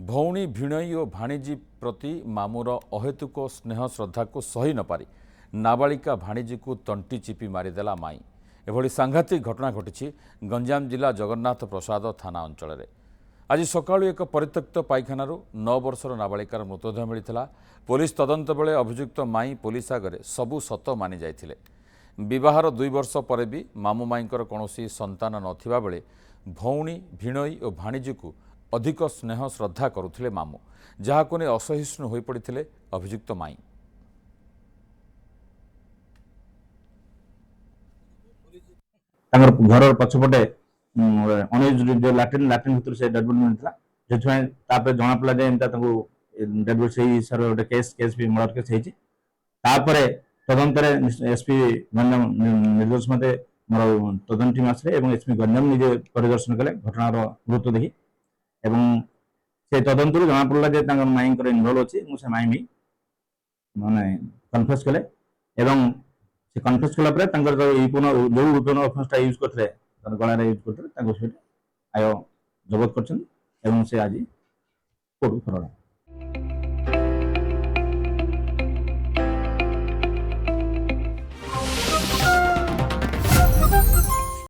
भौणी भिणई और भाणीजी प्रति मामूर अहेतुक स्नेह श्रद्धा को सही न पारी नाबालिका भाणीजी को तंटी चिपी मारिदेला माई। एभली सांघातिक घटना घटी गंजाम जिला जगन्नाथ प्रसाद थाना अंचल। आज सकाळु एक परित्यक्त पाइखाना 9 वर्षर नाबालिकार मृतदेह मिलता। पुलिस तदंत बेले अभियुक्त माई पुलिस आगे सबू सत मानि जाइथिले। विवाहर 2 वर्ष पर भी मामू माईंकर कौनसी संतान नथिबा बेले भौणी भिणई और भाणीजी को अधिक स्नेह श्रद्धा करुथिले मामू, जहाको ने असहिष्णु होई पड़िथिले अभियुक्त माई। घर पछपटे लाट्रिन भर से डेड बॉडी मिलता से जना पड़ा जाए डेड बॉडी से हिसाब गोटे केस भी मर्डर केस होती तदंतर एसपी गंजाम निर्देश मते मोर तदंत टीम आसले एसपी गंजाम निजे परिदर्शन कले घटनार गुरुत्व देखी से तदंत जना पड़ा जे माई इनवल्व अच्छी से माई भी माने कन्फेस कले से कन्फेस कला जो विपन अफेन्सटा यूज करते गलार यूज करते आय जबत कर आज कोर्ट फरवड़ा।